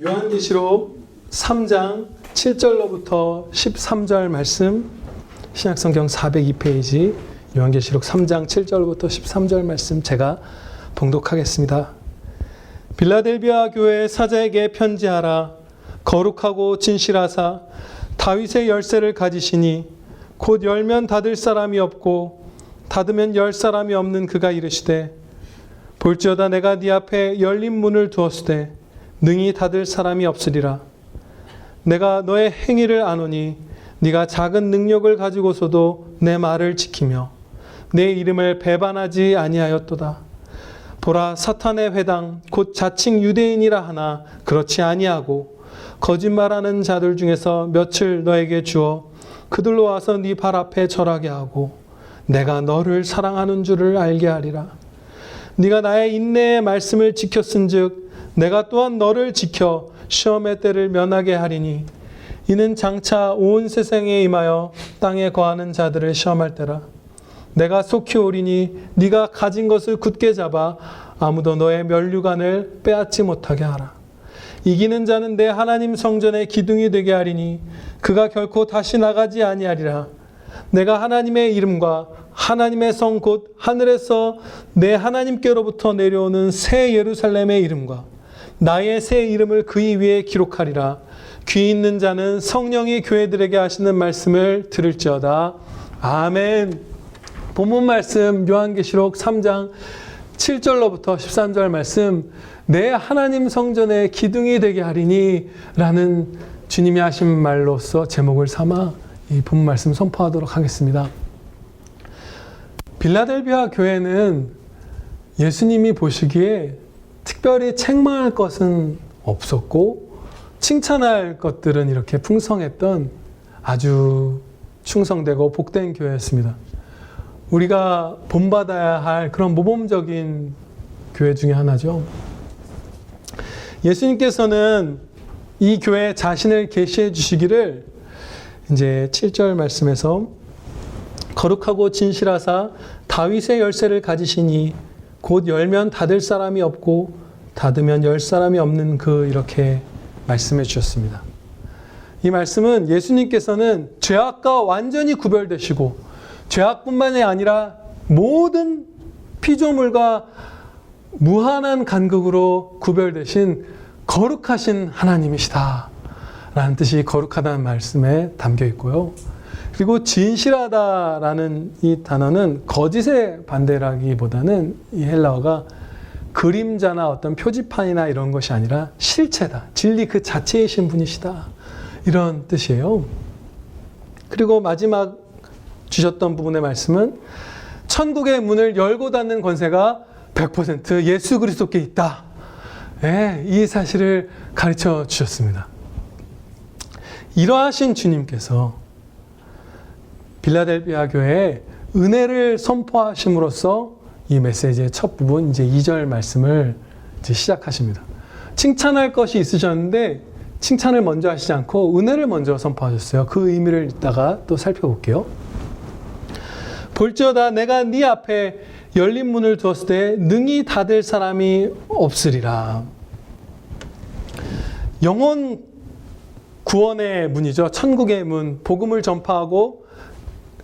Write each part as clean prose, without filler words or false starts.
요한계시록 3장 7절로부터 13절 말씀, 신약성경 402페이지 요한계시록 3장 7절부터 13절 말씀 제가 봉독하겠습니다. 빌라델비아 교회 사자에게 편지하라. 거룩하고 진실하사 다윗의 열쇠를 가지시니 곧 열면 닫을 사람이 없고 닫으면 열 사람이 없는 그가 이르시되, 볼지어다 내가 네 앞에 열린 문을 두었으되 능히 닫을 사람이 없으리라. 내가 너의 행위를 아노니 네가 작은 능력을 가지고서도 내 말을 지키며 내 이름을 배반하지 아니하였도다. 보라, 사탄의 회당 곧 자칭 유대인이라 하나 그렇지 아니하고 거짓말하는 자들 중에서 며칠 너에게 주어 그들로 와서 네 발 앞에 절하게 하고 내가 너를 사랑하는 줄을 알게 하리라. 네가 나의 인내의 말씀을 지켰은즉 내가 또한 너를 지켜 시험의 때를 면하게 하리니 이는 장차 온 세상에 임하여 땅에 거하는 자들을 시험할 때라. 내가 속히 오리니 네가 가진 것을 굳게 잡아 아무도 너의 면류관을 빼앗지 못하게 하라. 이기는 자는 내 하나님 성전의 기둥이 되게 하리니 그가 결코 다시 나가지 아니하리라. 내가 하나님의 이름과 하나님의 성 곧 하늘에서 내 하나님께로부터 내려오는 새 예루살렘의 이름과 나의 새 이름을 그의 위에 기록하리라. 귀 있는 자는 성령이 교회들에게 하시는 말씀을 들을지어다. 아멘. 본문 말씀 요한계시록 3장 7절로부터 13절 말씀, 내 하나님 성전의 기둥이 되게 하리니 라는 주님이 하신 말로서 제목을 삼아 이 본문 말씀 선포하도록 하겠습니다. 빌라델비아 교회는 예수님이 보시기에 특별히 책망할 것은 없었고 칭찬할 것들은 이렇게 풍성했던 아주 충성되고 복된 교회였습니다. 우리가 본받아야 할 그런 모범적인 교회 중에 하나죠. 예수님께서는 이 교회에 자신을 계시해 주시기를 이제 7절 말씀에서 거룩하고 진실하사 다윗의 열쇠를 가지시니 곧 열면 닫을 사람이 없고 닫으면 열 사람이 없는 그 이렇게 말씀해 주셨습니다. 이 말씀은 예수님께서는 죄악과 완전히 구별되시고 죄악뿐만이 아니라 모든 피조물과 무한한 간극으로 구별되신 거룩하신 하나님이시다 라는 뜻이 거룩하다는 말씀에 담겨 있고요. 그리고 진실하다라는 이 단어는 거짓의 반대라기보다는 이 헬라어가 그림자나 어떤 표지판이나 이런 것이 아니라 실체다. 진리 그 자체이신 분이시다. 이런 뜻이에요. 그리고 마지막 주셨던 부분의 말씀은 천국의 문을 열고 닫는 권세가 100% 예수 그리스도께 있다. 네, 이 사실을 가르쳐 주셨습니다. 이러하신 주님께서 빌라델비아 교회에 은혜를 선포하심으로써 이 메시지의 첫 부분 이제 2절 말씀을 이제 시작하십니다. 칭찬할 것이 있으셨는데 칭찬을 먼저 하시지 않고 은혜를 먼저 선포하셨어요. 그 의미를 이따가 또 살펴볼게요. 볼지어다 내가 네 앞에 열린 문을 두었을 때 능히 닫을 사람이 없으리라. 영혼 구원의 문이죠. 천국의 문, 복음을 전파하고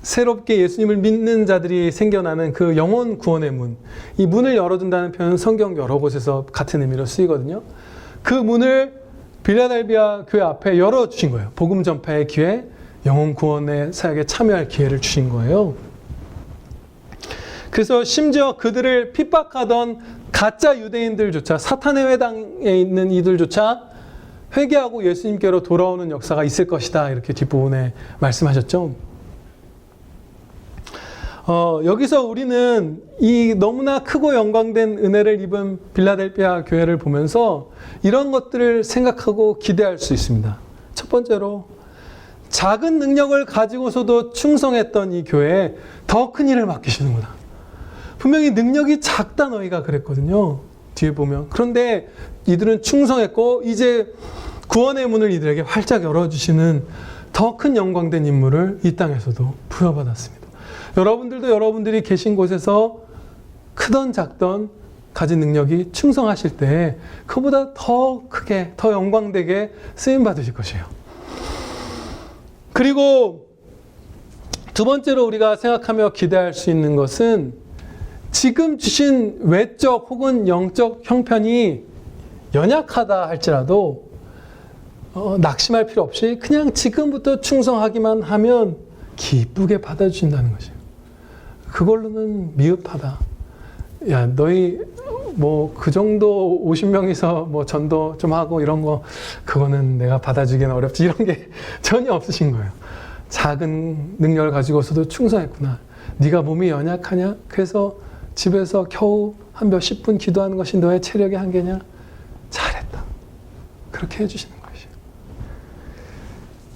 새롭게 예수님을 믿는 자들이 생겨나는 그 영혼 구원의 문. 이 문을 열어둔다는 표현은 성경 여러 곳에서 같은 의미로 쓰이거든요. 그 문을 빌라델비아 교회 앞에 열어주신 거예요. 복음 전파의 기회, 영혼 구원의 사역에 참여할 기회를 주신 거예요. 그래서 심지어 그들을 핍박하던 가짜 유대인들조차, 사탄의 회당에 있는 이들조차 회개하고 예수님께로 돌아오는 역사가 있을 것이다. 이렇게 뒷부분에 말씀하셨죠. 여기서 우리는 이 너무나 크고 영광된 은혜를 입은 빌라델비아 교회를 보면서 이런 것들을 생각하고 기대할 수 있습니다. 첫 번째로 작은 능력을 가지고서도 충성했던 이 교회에 더 큰 일을 맡기시는구나. 분명히 능력이 작다 너희가 그랬거든요. 뒤에 보면. 그런데 이들은 충성했고 이제 구원의 문을 이들에게 활짝 열어주시는 더 큰 영광된 임무를 이 땅에서도 부여받았습니다. 여러분들도 여러분들이 계신 곳에서 크던 작던 가진 능력이 충성하실 때 그보다 더 크게, 더 영광되게 쓰임 받으실 것이에요. 그리고 두 번째로 우리가 생각하며 기대할 수 있는 것은 지금 주신 외적 혹은 영적 형편이 연약하다 할지라도 낙심할 필요 없이 그냥 지금부터 충성하기만 하면 기쁘게 받아주신다는 것이에요. 그걸로는 미흡하다. 야, 너희 뭐 그 정도 50명이서 뭐 전도 좀 하고 이런 거 그거는 내가 받아주기는 어렵지, 이런 게 전혀 없으신 거예요. 작은 능력을 가지고서도 충성했구나. 네가 몸이 연약하냐? 그래서 집에서 겨우 한 몇십 분 기도하는 것이 너의 체력의 한계냐? 잘했다. 그렇게 해주시는 것이에요.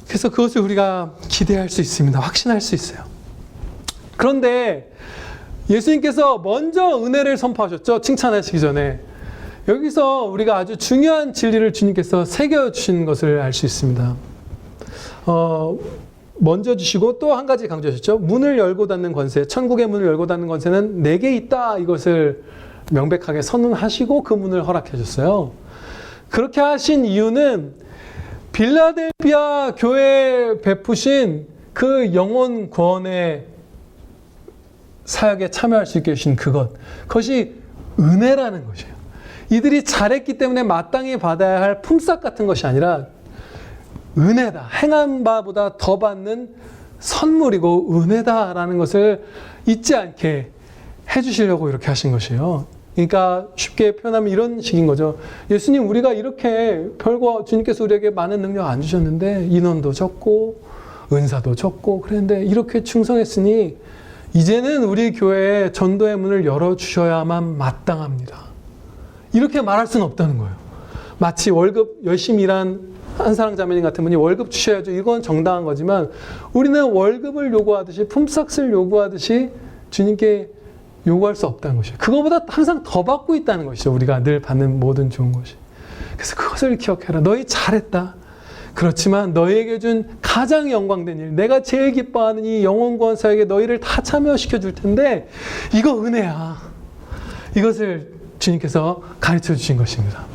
그래서 그것을 우리가 기대할 수 있습니다. 확신할 수 있어요. 그런데 예수님께서 먼저 은혜를 선포하셨죠. 칭찬하시기 전에. 여기서 우리가 아주 중요한 진리를 주님께서 새겨주신 것을 알 수 있습니다. 먼저 주시고 또 한 가지 강조하셨죠. 문을 열고 닫는 권세, 천국의 문을 열고 닫는 권세는 내게 있다. 이것을 명백하게 선언하시고 그 문을 허락해 줬어요. 그렇게 하신 이유는 빌라델피아 교회에 베푸신 그 영혼 구원의 사역에 참여할 수 있게 해주신 그것이 은혜라는 것이에요. 이들이 잘했기 때문에 마땅히 받아야 할 품삯 같은 것이 아니라 은혜다. 행한 바보다 더 받는 선물이고 은혜다라는 것을 잊지 않게 해주시려고 이렇게 하신 것이에요. 그러니까 쉽게 표현하면 이런 식인 거죠. 예수님, 우리가 이렇게 별거 주님께서 우리에게 많은 능력 안 주셨는데 인원도 적고 은사도 적고 그랬는데 이렇게 충성했으니 이제는 우리 교회에 전도의 문을 열어주셔야만 마땅합니다. 이렇게 말할 수는 없다는 거예요. 마치 월급 열심히 일한 한사랑 자매님 같은 분이 월급 주셔야죠. 이건 정당한 거지만 우리는 월급을 요구하듯이 품삯을 요구하듯이 주님께 요구할 수 없다는 것이에요. 그거보다 항상 더 받고 있다는 것이죠. 우리가 늘 받는 모든 좋은 것이. 그래서 그것을 기억해라. 너희 잘했다. 그렇지만 너희에게 준 가장 영광된 일, 내가 제일 기뻐하는 이 영혼구원 사역에 너희를 다 참여시켜 줄 텐데 이거 은혜야. 이것을 주님께서 가르쳐 주신 것입니다.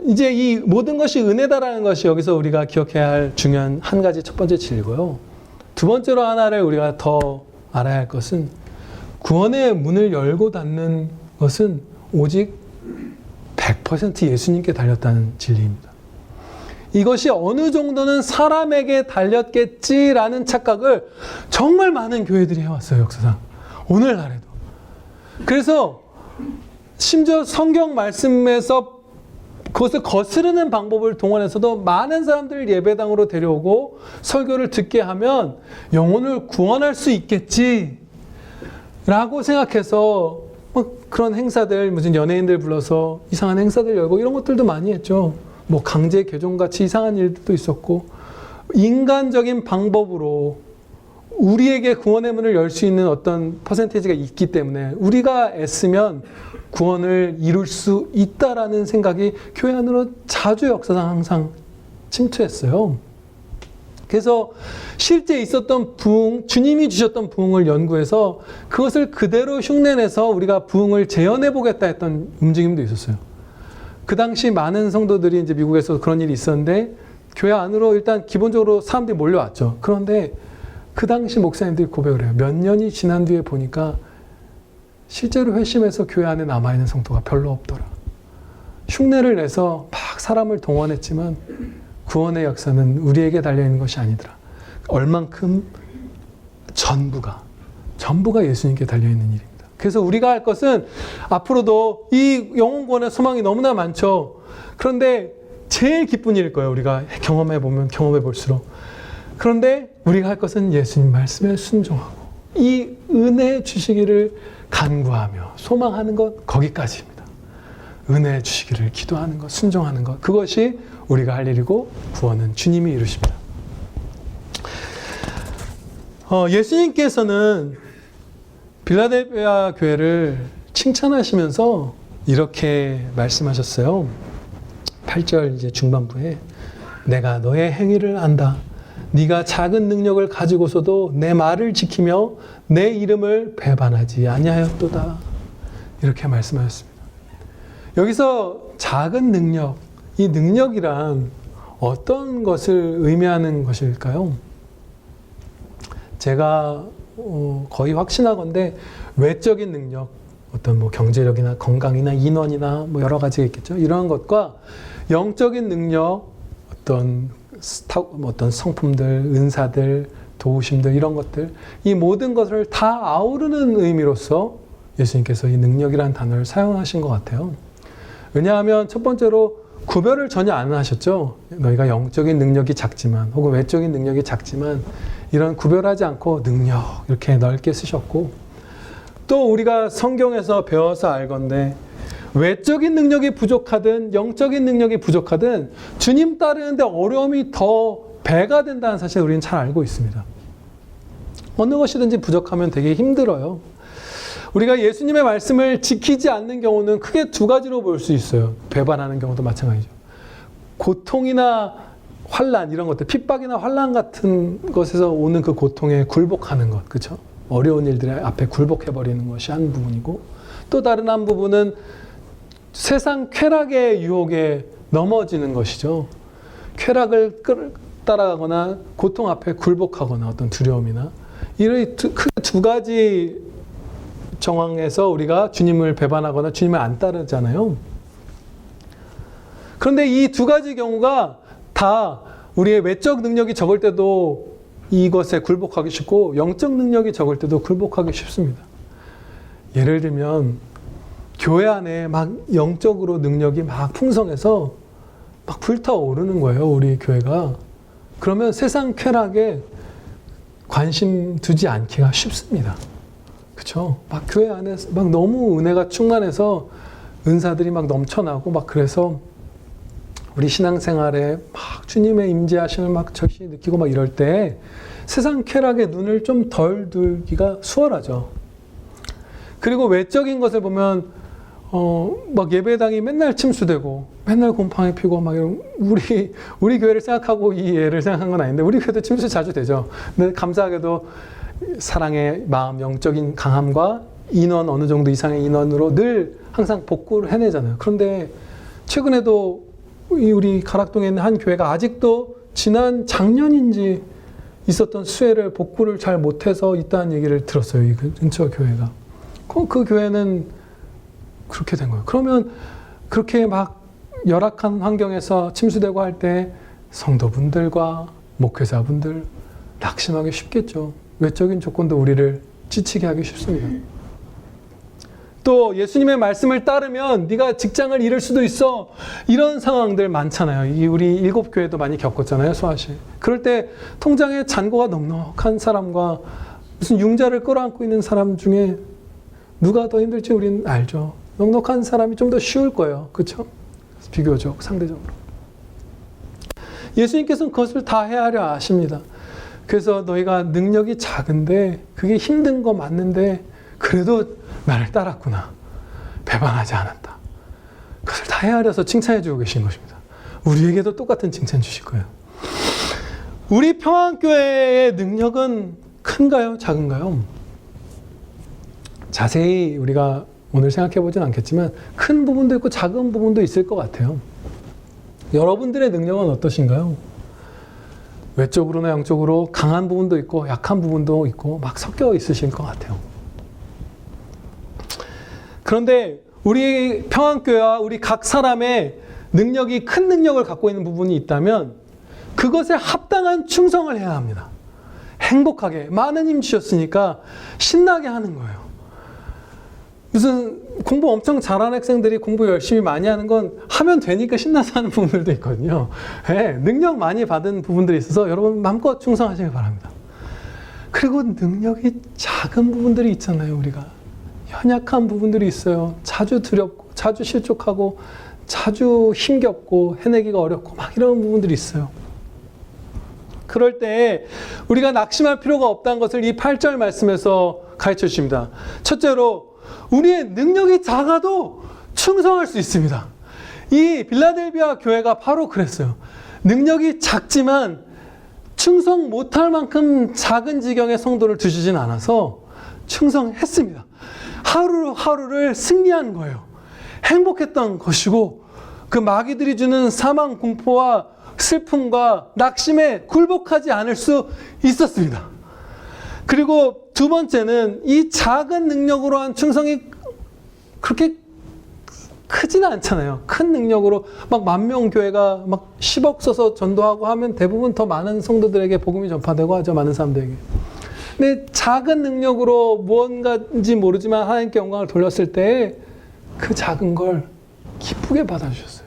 이제 이 모든 것이 은혜다라는 것이 여기서 우리가 기억해야 할 중요한 한 가지 첫 번째 진리고요. 두 번째로 하나를 우리가 더 알아야 할 것은 구원의 문을 열고 닫는 것은 오직 100% 예수님께 달렸다는 진리입니다. 이것이 어느 정도는 사람에게 달렸겠지라는 착각을 정말 많은 교회들이 해왔어요. 역사상. 오늘날에도. 그래서 심지어 성경 말씀에서 그것을 거스르는 방법을 동원해서도 많은 사람들을 예배당으로 데려오고 설교를 듣게 하면 영혼을 구원할 수 있겠지 라고 생각해서 그런 행사들, 무슨 연예인들 불러서 이상한 행사들 열고 이런 것들도 많이 했죠. 뭐 강제 개종같이 이상한 일들도 있었고 인간적인 방법으로 우리에게 구원의 문을 열 수 있는 어떤 퍼센테이지가 있기 때문에 우리가 애쓰면 구원을 이룰 수 있다라는 생각이 교회 안으로 자주 역사상 항상 침투했어요. 그래서 실제 있었던 부흥, 주님이 주셨던 부흥을 연구해서 그것을 그대로 흉내내서 우리가 부흥을 재현해 보겠다 했던 움직임도 있었어요. 그 당시 많은 성도들이 이제 미국에서 그런 일이 있었는데 교회 안으로 일단 기본적으로 사람들이 몰려왔죠. 그런데 그 당시 목사님들이 고백을 해요. 몇 년이 지난 뒤에 보니까 실제로 회심해서 교회 안에 남아있는 성도가 별로 없더라. 흉내를 내서 막 사람을 동원했지만 구원의 역사는 우리에게 달려있는 것이 아니더라. 얼만큼 전부가 예수님께 달려있는 일입니다. 그래서 우리가 할 것은 앞으로도 이 영혼구원의 소망이 너무나 많죠. 그런데 제일 기쁜 일일 거예요. 우리가 경험해 볼수록. 그런데 우리가 할 것은 예수님 말씀에 순종하고 이 은혜 주시기를 간구하며 소망하는 것 거기까지입니다. 은혜 주시기를 기도하는 것, 순종하는 것, 그것이 우리가 할 일이고 구원은 주님이 이루십니다. 예수님께서는 빌라델피아 교회를 칭찬하시면서 이렇게 말씀하셨어요. 8절 이제 중반부에 내가 너의 행위를 안다. 네가 작은 능력을 가지고서도 내 말을 지키며 내 이름을 배반하지 아니하였도다. 이렇게 말씀하셨습니다. 여기서 작은 능력, 이 능력이란 어떤 것을 의미하는 것일까요? 제가 거의 확신하건대 외적인 능력, 어떤 뭐 경제력이나 건강이나 인원이나 뭐 여러 가지가 있겠죠. 이러한 것과 영적인 능력, 어떤 성품들, 은사들, 도우심들 이런 것들, 이 모든 것을 다 아우르는 의미로서 예수님께서 이 능력이라는 단어를 사용하신 것 같아요. 왜냐하면 첫 번째로 구별을 전혀 안 하셨죠. 너희가 영적인 능력이 작지만 혹은 외적인 능력이 작지만 이런 구별하지 않고 능력 이렇게 넓게 쓰셨고, 또 우리가 성경에서 배워서 알건대 외적인 능력이 부족하든 영적인 능력이 부족하든 주님 따르는데 어려움이 더 배가 된다는 사실을 우리는 잘 알고 있습니다. 어느 것이든지 부족하면 되게 힘들어요. 우리가 예수님의 말씀을 지키지 않는 경우는 크게 두 가지로 볼 수 있어요. 배반하는 경우도 마찬가지죠. 고통이나 환난 이런 것들, 핍박이나 환난 같은 것에서 오는 그 고통에 굴복하는 것, 그렇죠? 어려운 일들 앞에 굴복해버리는 것이 한 부분이고, 또 다른 한 부분은 세상 쾌락의 유혹에 넘어지는 것이죠. 쾌락을 따라가거나 고통 앞에 굴복하거나 어떤 두려움이나 이런 두 가지 정황에서 우리가 주님을 배반하거나 주님을 안 따르잖아요. 그런데 이 두 가지 경우가 다 우리의 외적 능력이 적을 때도 이것에 굴복하기 쉽고 영적 능력이 적을 때도 굴복하기 쉽습니다. 예를 들면 교회 안에 막 영적으로 능력이 막 풍성해서 막 불타오르는 거예요, 우리 교회가. 그러면 세상 쾌락에 관심 두지 않기가 쉽습니다. 그렇죠? 막 교회 안에 막 너무 은혜가 충만해서 은사들이 막 넘쳐나고 막 그래서 우리 신앙생활에 막 주님의 임재하심을 막 절실히 느끼고 막 이럴 때 세상 쾌락에 눈을 좀 덜 들기가 수월하죠. 그리고 외적인 것을 보면 막 예배당이 맨날 침수되고 맨날 곰팡이 피고 막 이런 우리 교회를 생각하고 이 예를 생각한 건 아닌데 우리 교회도 침수 자주 되죠. 근데 감사하게도 사랑의 마음, 영적인 강함과 인원 어느 정도 이상의 인원으로 늘 항상 복구를 해내잖아요. 그런데 최근에도 우리 가락동에 있는 한 교회가 아직도 지난 작년인지 있었던 수혜를 복구를 잘 못해서 있다는 얘기를 들었어요. 이 근처 교회가. 그 교회는 그렇게 된 거예요. 그러면 그렇게 막 열악한 환경에서 침수되고 할 때 성도분들과 목회자분들 낙심하기 쉽겠죠. 외적인 조건도 우리를 지치게 하기 쉽습니다. 또 예수님의 말씀을 따르면 네가 직장을 잃을 수도 있어. 이런 상황들 많잖아요. 우리 7교회도 많이 겪었잖아요. 수아시. 그럴 때 통장에 잔고가 넉넉한 사람과 무슨 융자를 끌어안고 있는 사람 중에 누가 더 힘들지 우리는 알죠. 넉넉한 사람이 좀 더 쉬울 거예요. 그렇죠? 비교적, 상대적으로. 예수님께서는 그것을 다 헤아려 아십니다. 그래서 너희가 능력이 작은데 그게 힘든 거 맞는데 그래도 나를 따랐구나. 배반하지 않았다. 그것을 다 헤아려서 칭찬해 주고 계신 것입니다. 우리에게도 똑같은 칭찬 주실 거예요. 우리 평안교회의 능력은 큰가요? 작은가요? 자세히 우리가 오늘 생각해 보진 않겠지만 큰 부분도 있고 작은 부분도 있을 것 같아요. 여러분들의 능력은 어떠신가요? 외적으로나 영적으로 강한 부분도 있고 약한 부분도 있고 막 섞여 있으실 것 같아요. 그런데 우리 평안교회와 우리 각 사람의 능력이 큰 능력을 갖고 있는 부분이 있다면 그것에 합당한 충성을 해야 합니다. 행복하게 많은 힘 주셨으니까 신나게 하는 거예요. 무슨 공부 엄청 잘하는 학생들이 공부 열심히 많이 하는 건 하면 되니까 신나서 하는 부분들도 있거든요. 네, 능력 많이 받은 부분들이 있어서 여러분 마음껏 충성하시길 바랍니다. 그리고 능력이 작은 부분들이 있잖아요. 우리가 연약한 부분들이 있어요. 자주 두렵고 자주 실족하고 자주 힘겹고 해내기가 어렵고 막 이런 부분들이 있어요. 그럴 때 우리가 낙심할 필요가 없다는 것을 이 8절 말씀에서 가르쳐 주십니다. 첫째로 우리의 능력이 작아도 충성할 수 있습니다. 이 빌라델비아 교회가 바로 그랬어요. 능력이 작지만 충성 못할 만큼 작은 지경의 성도를 두시진 않아서 충성했습니다. 하루하루를 승리한 거예요. 행복했던 것이고 그 마귀들이 주는 사망 공포와 슬픔과 낙심에 굴복하지 않을 수 있었습니다. 그리고 두 번째는 이 작은 능력으로 한 충성이 그렇게 크지는 않잖아요. 큰 능력으로 막 10,000명 교회가 막 10억 써서 전도하고 하면 대부분 더 많은 성도들에게 복음이 전파되고 하죠. 많은 사람들에게. 근데 작은 능력으로 무언가인지 모르지만 하나님께 영광을 돌렸을 때 그 작은 걸 기쁘게 받아주셨어요.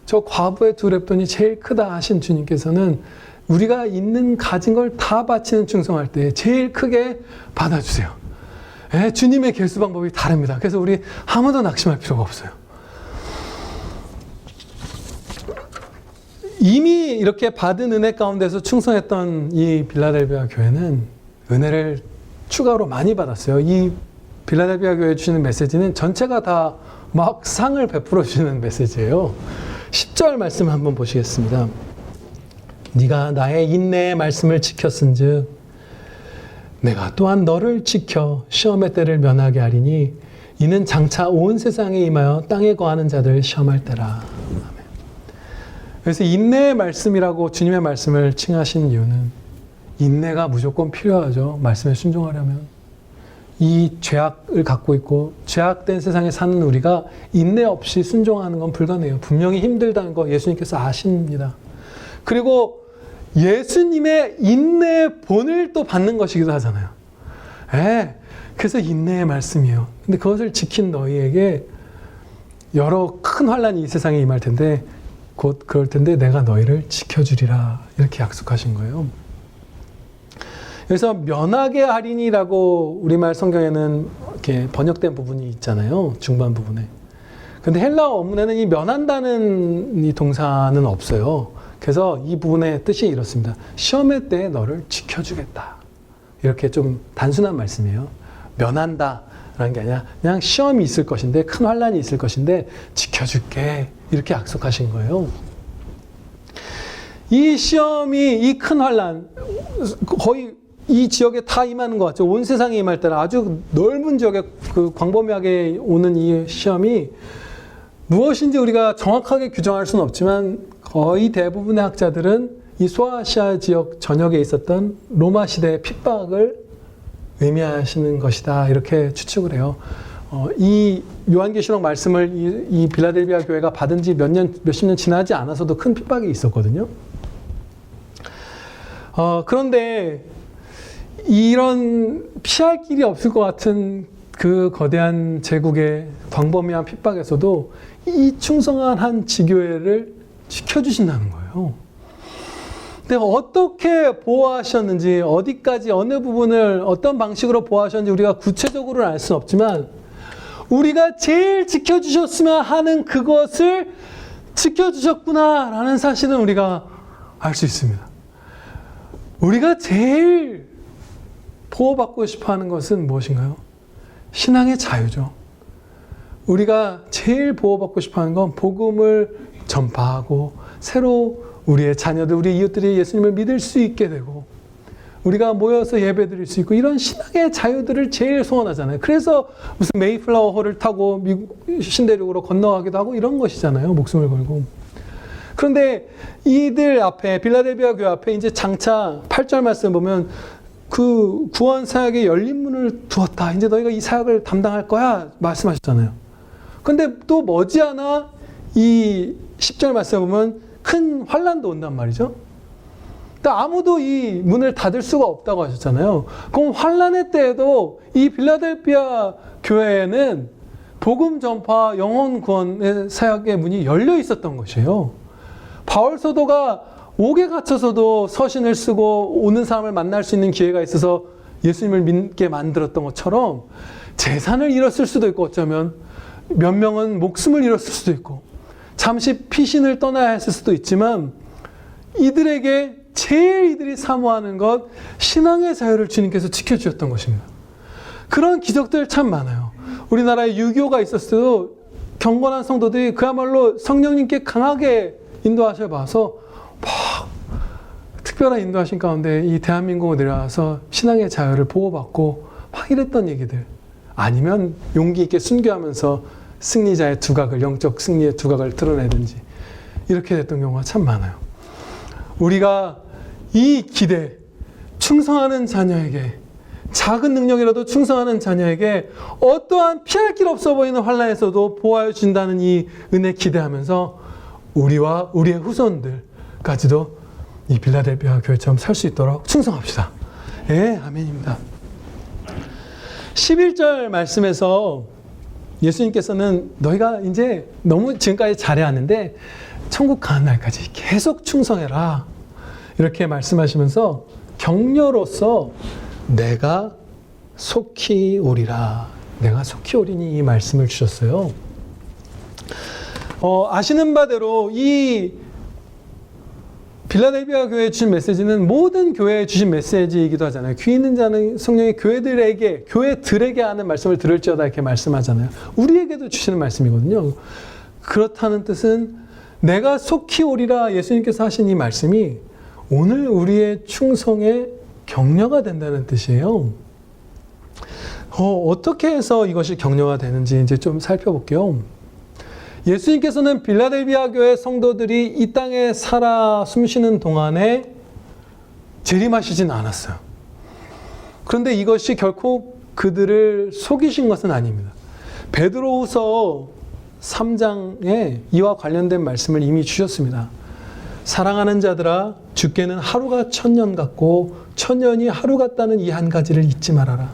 저 과부의 2렙돈이 제일 크다 하신 주님께서는 우리가 있는 가진 걸 다 바치는 충성할 때 제일 크게 받아주세요. 예, 주님의 계수 방법이 다릅니다. 그래서 우리 아무도 낙심할 필요가 없어요. 이미 이렇게 받은 은혜 가운데서 충성했던 이 빌라델비아 교회는 은혜를 추가로 많이 받았어요. 이 빌라델비아 교회에 주시는 메시지는 전체가 다 막 상을 베풀어 주시는 메시지예요. 10절 말씀 한번 보시겠습니다. 네가 나의 인내의 말씀을 지켰은즉 내가 또한 너를 지켜 시험의 때를 면하게 하리니 이는 장차 온 세상에 임하여 땅에 거하는 자들 시험할 때라. 아멘. 그래서 인내의 말씀이라고 주님의 말씀을 칭하신 이유는 인내가 무조건 필요하죠. 말씀에 순종하려면. 이 죄악을 갖고 있고 죄악된 세상에 사는 우리가 인내 없이 순종하는 건 불가능해요. 분명히 힘들다는 거 예수님께서 아십니다. 그리고 예수님의 인내의 본을 또 받는 것이기도 하잖아요. 그래서 인내의 말씀이에요. 근데 그것을 지킨 너희에게 여러 큰 환란이 이 세상에 임할 텐데 곧 그럴 텐데 내가 너희를 지켜주리라 이렇게 약속하신 거예요. 그래서 면하게 하리니라고 우리말 성경에는 이렇게 번역된 부분이 있잖아요. 중반 부분에. 근데 헬라어 원문에는 이 면한다는 이 동사는 없어요. 그래서 이 부분의 뜻이 이렇습니다. 시험의 때에 너를 지켜주겠다. 이렇게 좀 단순한 말씀이에요. 면한다라는 게 아니라 그냥 시험이 있을 것인데 큰 환란이 있을 것인데 지켜줄게. 이렇게 약속하신 거예요. 이 시험이 이 큰 환란 거의 이 지역에 다 임하는 것 같죠. 온 세상에 임할 때는 아주 넓은 지역에 그 광범위하게 오는 이 시험이 무엇인지 우리가 정확하게 규정할 수는 없지만 거의 대부분의 학자들은 이 소아시아 지역 전역에 있었던 로마 시대의 핍박을 의미하시는 것이다. 이렇게 추측을 해요. 이 요한계시록 말씀을 이 빌라델비아 교회가 받은 지 몇십 년 지나지 않아서도 큰 핍박이 있었거든요. 그런데 이런 피할 길이 없을 것 같은 그 거대한 제국의 광범위한 핍박에서도 이 충성한 한 지교회를 지켜주신다는 거예요. 근데 어떻게 보호하셨는지, 어디까지, 어느 부분을 어떤 방식으로 보호하셨는지 우리가 구체적으로는 알 수는 없지만 우리가 제일 지켜주셨으면 하는 그것을 지켜주셨구나라는 사실은 우리가 알 수 있습니다. 우리가 제일 보호받고 싶어하는 것은 무엇인가요? 신앙의 자유죠. 우리가 제일 보호받고 싶어하는 건 복음을 전파하고 새로 우리의 자녀들, 우리 이웃들이 예수님을 믿을 수 있게 되고 우리가 모여서 예배드릴 수 있고 이런 신앙의 자유들을 제일 소원하잖아요. 그래서 무슨 메이플라워 호를 타고 미국 신대륙으로 건너가기도 하고 이런 것이잖아요. 목숨을 걸고. 그런데 이들 앞에 빌라델비아 교회 앞에 이제 장차 8절 말씀 보면 그 구원 사역에 열린 문을 두었다. 이제 너희가 이 사역을 담당할 거야 말씀하셨잖아요. 그런데 또 머지않아 이 10절 말씀 보면 큰 환란도 온단 말이죠. 근데 아무도 이 문을 닫을 수가 없다고 하셨잖아요. 그럼 환란의 때에도 이 빌라델비아 교회에는 복음 전파, 영혼 구원의 사역의 문이 열려 있었던 것이에요. 바울 사도가 옥에 갇혀서도 서신을 쓰고 오는 사람을 만날 수 있는 기회가 있어서 예수님을 믿게 만들었던 것처럼 재산을 잃었을 수도 있고 어쩌면 몇 명은 목숨을 잃었을 수도 있고 잠시 피신을 떠나야 했을 수도 있지만 이들에게 제일 이들이 사모하는 것 신앙의 자유를 주님께서 지켜주셨던 것입니다. 그런 기적들 참 많아요. 우리나라에 6.25가 있었을 때도 경건한 성도들이 그야말로 성령님께 강하게 인도하셔봐서 막 특별한 인도하신 가운데 이 대한민국으로 내려와서 신앙의 자유를 보호받고 막 이랬던 얘기들 아니면 용기 있게 순교하면서 승리자의 두각을, 영적 승리의 두각을 드러내든지 이렇게 됐던 경우가 참 많아요. 우리가 이 기대, 충성하는 자녀에게, 작은 능력이라도 충성하는 자녀에게 어떠한 피할 길 없어 보이는 환난에서도 보호하여 준다는 이 은혜 기대하면서 우리와 우리의 후손들까지도 이 빌라델비아 교회처럼 살 수 있도록 충성합시다. 예, 아멘입니다. 11절 말씀에서 예수님께서는 너희가 이제 너무 지금까지 잘해왔는데 천국 가는 날까지 계속 충성해라, 이렇게 말씀하시면서 격려로서 내가 속히 오리라, 내가 속히 오리니 이 말씀을 주셨어요. 아시는 바대로 이 빌라델비아 교회에 주신 메시지는 모든 교회에 주신 메시지이기도 하잖아요. 귀 있는 자는 성령이 교회들에게 하는 말씀을 들을지어다, 이렇게 말씀하잖아요. 우리에게도 주시는 말씀이거든요. 그렇다는 뜻은 내가 속히 오리라, 예수님께서 하신 이 말씀이 오늘 우리의 충성의 격려가 된다는 뜻이에요. 어떻게 해서 이것이 격려가 되는지 이제 좀 살펴볼게요. 예수님께서는 빌라델비아 교회 성도들이 이 땅에 살아 숨쉬는 동안에 재림하시진 않았어요. 그런데 이것이 결코 그들을 속이신 것은 아닙니다. 베드로후서 3장에 이와 관련된 말씀을 이미 주셨습니다. 사랑하는 자들아, 주께는 하루가 1000년 같고 1000년이 하루 같다는 이 한 가지를 잊지 말아라.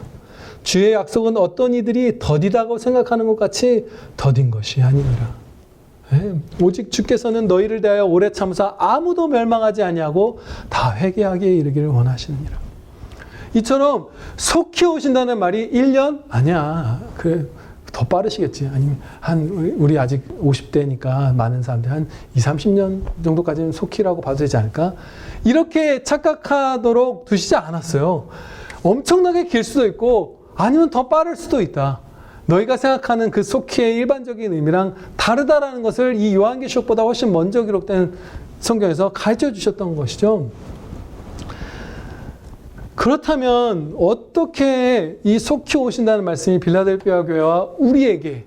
주의 약속은 어떤 이들이 더디다고 생각하는 것 같이 더딘 것이 아니니라. 오직 주께서는 너희를 대하여 오래 참사 아무도 멸망하지 아니하고 다 회개하기에 이르기를 원하시느니라. 이처럼 속히 오신다는 말이 1년? 아니야. 더 빠르시겠지. 아니면 우리 아직 50대니까 많은 사람들 한 20-30년 정도까지는 속히라고 봐도 되지 않을까? 이렇게 착각하도록 두시지 않았어요. 엄청나게 길 수도 있고 아니면 더 빠를 수도 있다. 너희가 생각하는 그 속히의 일반적인 의미랑 다르다라는 것을 이 요한계시록보다 훨씬 먼저 기록된 성경에서 가르쳐 주셨던 것이죠. 그렇다면 어떻게 이 속히 오신다는 말씀이 빌라델비아 교회와 우리에게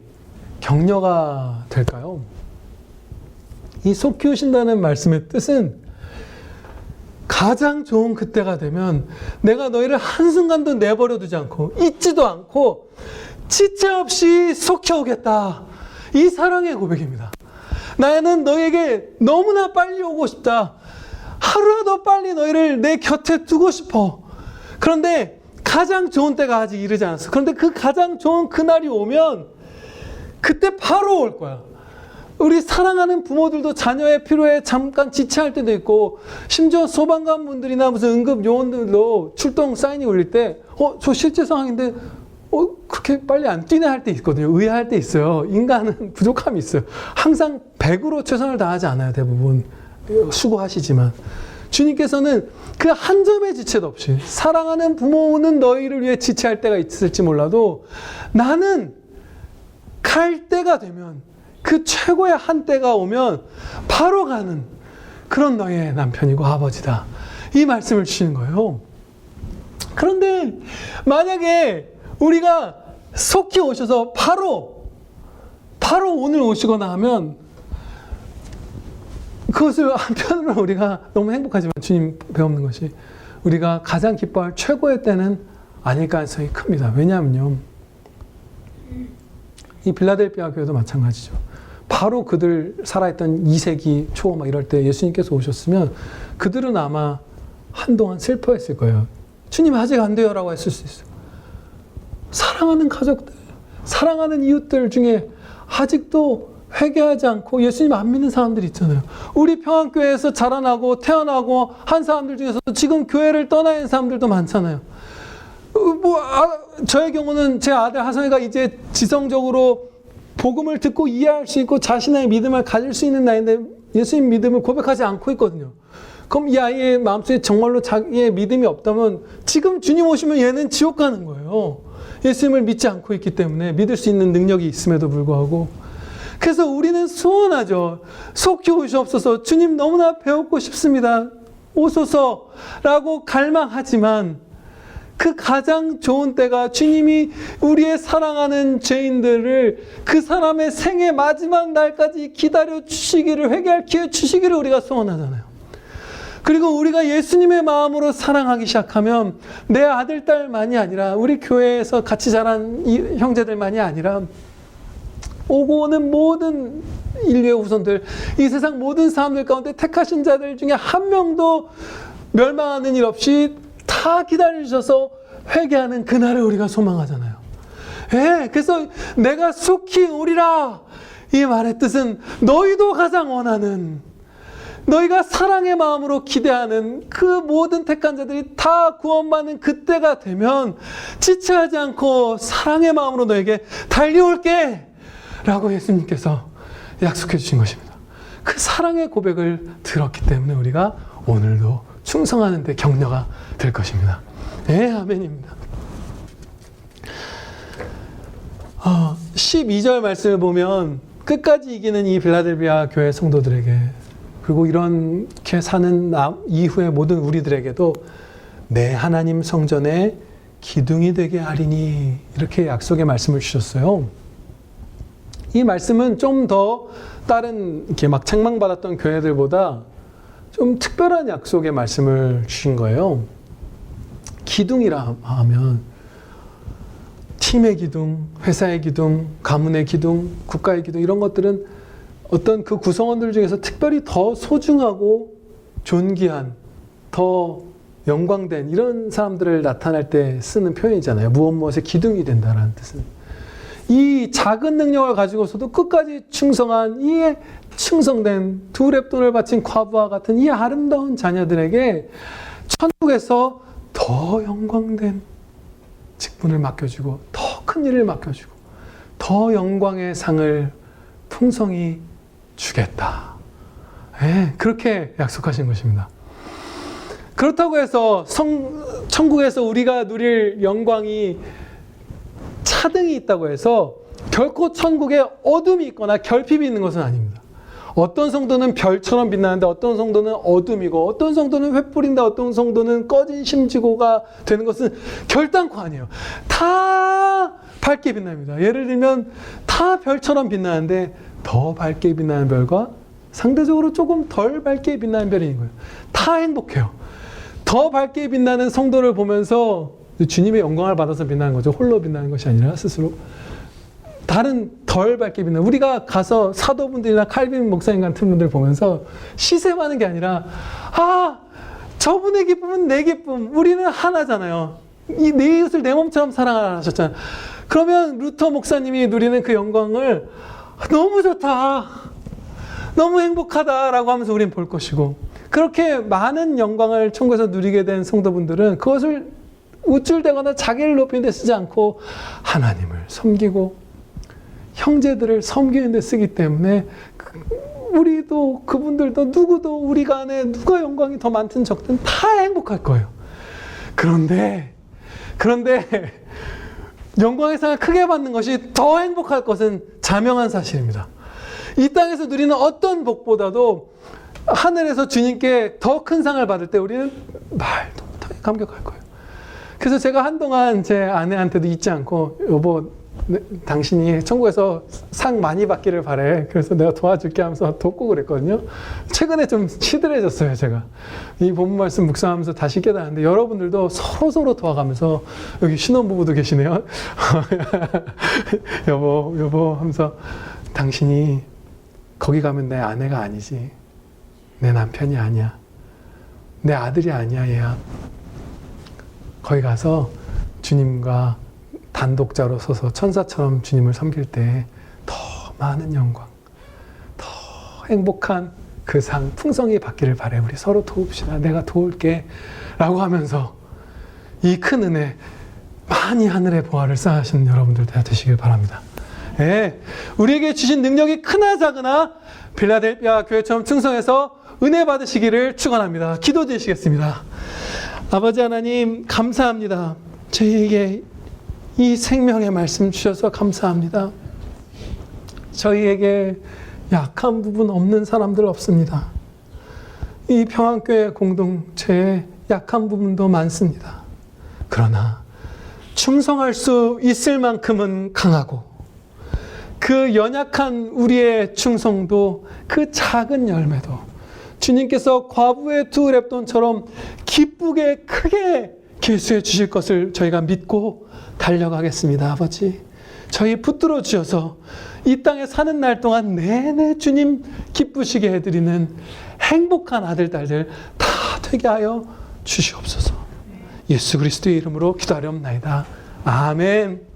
격려가 될까요? 이 속히 오신다는 말씀의 뜻은 가장 좋은 그때가 되면 내가 너희를 한순간도 내버려 두지 않고 잊지도 않고 지체 없이 속히 오겠다. 이 사랑의 고백입니다. 나는 너에게 너무나 빨리 오고 싶다. 하루라도 빨리 너희를 내 곁에 두고 싶어. 그런데 가장 좋은 때가 아직 이르지 않았어. 그런데 그 가장 좋은 그날이 오면 그때 바로 올 거야. 우리 사랑하는 부모들도 자녀의 필요에 잠깐 지체할 때도 있고, 심지어 소방관 분들이나 무슨 응급 요원들도 출동 사인이 울릴 때 저 실제 상황인데 그렇게 빨리 안 뛰네 할 때 있거든요. 의아할 때 있어요. 인간은 부족함이 있어요. 항상 100으로 최선을 다하지 않아요. 대부분 수고하시지만 주님께서는 그 한 점의 지체도 없이, 사랑하는 부모는 너희를 위해 지체할 때가 있을지 몰라도 나는 갈 때가 되면, 그 최고의 한때가 오면 바로 가는 그런 너희의 남편이고 아버지다. 이 말씀을 주시는 거예요. 그런데 만약에 우리가 속히 오셔서 바로 오늘 오시거나 하면 그것을 한편으로 우리가 너무 행복하지만 주님 배우는 것이 우리가 가장 기뻐할 최고의 때는 아닐 가능성이 큽니다. 왜냐하면요, 이 빌라델비아 교회도 마찬가지죠. 바로 그들 살아있던 2세기 초 막 이럴 때 예수님께서 오셨으면 그들은 아마 한동안 슬퍼했을 거예요. 주님 아직 안 돼요 라고 했을 수 있어요. 사랑하는 가족들, 사랑하는 이웃들 중에 아직도 회개하지 않고 예수님 안 믿는 사람들이 있잖아요. 우리 평안교회에서 자라나고 태어나고 한 사람들 중에서도 지금 교회를 떠나 있는 사람들도 많잖아요. 저의 경우는 제 아들 하성이가 이제 지성적으로 복음을 듣고 이해할 수 있고 자신의 믿음을 가질 수 있는 나이인데 예수님 믿음을 고백하지 않고 있거든요. 그럼 이 아이의 마음속에 정말로 자기의 믿음이 없다면 지금 주님 오시면 얘는 지옥 가는 거예요. 예수님을 믿지 않고 있기 때문에, 믿을 수 있는 능력이 있음에도 불구하고. 그래서 우리는 소원하죠. 속히 오시옵소서. 주님 너무나 배우고 싶습니다. 오소서라고 갈망하지만 그 가장 좋은 때가 주님이 우리의 사랑하는 죄인들을 그 사람의 생애 마지막 날까지 기다려 주시기를, 회개할 기회 주시기를 우리가 소원하잖아요. 그리고 우리가 예수님의 마음으로 사랑하기 시작하면 내 아들, 딸만이 아니라 우리 교회에서 같이 자란 형제들만이 아니라 오고 오는 모든 인류의 후손들, 이 세상 모든 사람들 가운데 택하신 자들 중에 한 명도 멸망하는 일 없이 다 기다려주셔서 회개하는 그날을 우리가 소망하잖아요. 예, 그래서 내가 속히 오리라, 이 말의 뜻은 너희도 가장 원하는, 너희가 사랑의 마음으로 기대하는 그 모든 택한 자들이 다 구원받는 그때가 되면 지체하지 않고 사랑의 마음으로 너에게 달려올게 라고 예수님께서 약속해 주신 것입니다. 그 사랑의 고백을 들었기 때문에 우리가 오늘도 충성하는 데 격려가 될 것입니다. 예, 아멘입니다. 12절 말씀을 보면 끝까지 이기는 이 빌라델비아 교회 성도들에게, 그리고 이렇게 사는 이후의 모든 우리들에게도 내 하나님 성전에 기둥이 되게 하리니, 이렇게 약속의 말씀을 주셨어요. 이 말씀은 좀 더 다른 이렇게 막 책망받았던 교회들보다 좀 특별한 약속의 말씀을 주신 거예요. 기둥이라 하면 팀의 기둥, 회사의 기둥, 가문의 기둥, 국가의 기둥, 이런 것들은 어떤 그 구성원들 중에서 특별히 더 소중하고 존귀한, 더 영광된 이런 사람들을 나타낼 때 쓰는 표현이잖아요. 무엇무엇의 기둥이 된다라는 뜻은. 이 작은 능력을 가지고서도 끝까지 충성한, 이 충성된 두 렙돈을 바친 과부와 같은 이 아름다운 자녀들에게 천국에서 더 영광된 직분을 맡겨주고, 더 큰 일을 맡겨주고, 더 영광의 상을 풍성히 주겠다. 네, 그렇게 약속하신 것입니다. 그렇다고 해서 천국에서 우리가 누릴 영광이 차등이 있다고 해서 결코 천국에 어둠이 있거나 결핍이 있는 것은 아닙니다. 어떤 성도는 별처럼 빛나는데 어떤 성도는 어둠이고, 어떤 성도는 횃불인데 어떤 성도는 꺼진 심지고가 되는 것은 결단코 아니에요. 다 밝게 빛납니다. 예를 들면 다 별처럼 빛나는데 더 밝게 빛나는 별과 상대적으로 조금 덜 밝게 빛나는 별이 있는 거예요. 다 행복해요. 더 밝게 빛나는 성도를 보면서 주님의 영광을 받아서 빛나는 거죠. 홀로 빛나는 것이 아니라 스스로. 다른 덜 밝게 빛나는, 우리가 가서 사도분들이나 칼빈 목사님 같은 분들 보면서 시샘하는 게 아니라, 아, 저분의 기쁨은 내 기쁨, 우리는 하나잖아요. 이 내 이웃을 내 몸처럼 사랑하라 하셨잖아요. 그러면 루터 목사님이 누리는 그 영광을 너무 좋다, 너무 행복하다라고 하면서 우리는 볼 것이고, 그렇게 많은 영광을 천국에서 누리게 된 성도분들은 그것을 우쭐대거나 자기를 높이는 데 쓰지 않고 하나님을 섬기고 형제들을 섬기는 데 쓰기 때문에 우리도, 그분들도, 누구도 우리 간에 누가 영광이 더 많든 적든 다 행복할 거예요. 그런데 영광의 상을 크게 받는 것이 더 행복할 것은 자명한 사실입니다. 이 땅에서 누리는 어떤 복보다도 하늘에서 주님께 더 큰 상을 받을 때 우리는 말도 못하게 감격할 거예요. 그래서 제가 한동안 제 아내한테도 잊지 않고, 여보, 당신이 천국에서 상 많이 받기를 바래. 그래서 내가 도와줄게 하면서 돕고 그랬거든요. 최근에 좀 시들해졌어요, 제가. 이 본문 말씀 묵상하면서 다시 깨달았는데, 여러분들도 서로 도와가면서, 여기 신혼부부도 계시네요. 여보 하면서, 당신이 거기 가면 내 아내가 아니지. 내 남편이 아니야. 내 아들이 아니야, 얘야. 거기 가서 주님과 단독자로 서서 천사처럼 주님을 섬길 때 더 많은 영광, 더 행복한 그 상 풍성히 받기를 바래. 우리 서로 도웁시다. 내가 도울게 라고 하면서 이 큰 은혜, 많이 하늘의 보화를 쌓으시는 여러분들 되시길 바랍니다. 예, 우리에게 주신 능력이 크나 작으나 빌라델비아 교회처럼 충성해서 은혜 받으시기를 축원합니다. 기도드리시겠습니다. 아버지 하나님, 감사합니다. 저희에게 이 생명의 말씀 주셔서 감사합니다. 저희에게 약한 부분 없는 사람들 없습니다. 이 평안교회 공동체에 약한 부분도 많습니다. 그러나 충성할 수 있을 만큼은 강하고 그 연약한 우리의 충성도 그 작은 열매도 주님께서 과부의 두 렙돈처럼 기쁘게 크게 계수해 주실 것을 저희가 믿고 달려가겠습니다. 아버지, 저희 붙들어 주셔서 이 땅에 사는 날 동안 내내 주님 기쁘시게 해드리는 행복한 아들, 딸들 다 되게 하여 주시옵소서. 예수 그리스도의 이름으로 기도하렵나이다. 아멘.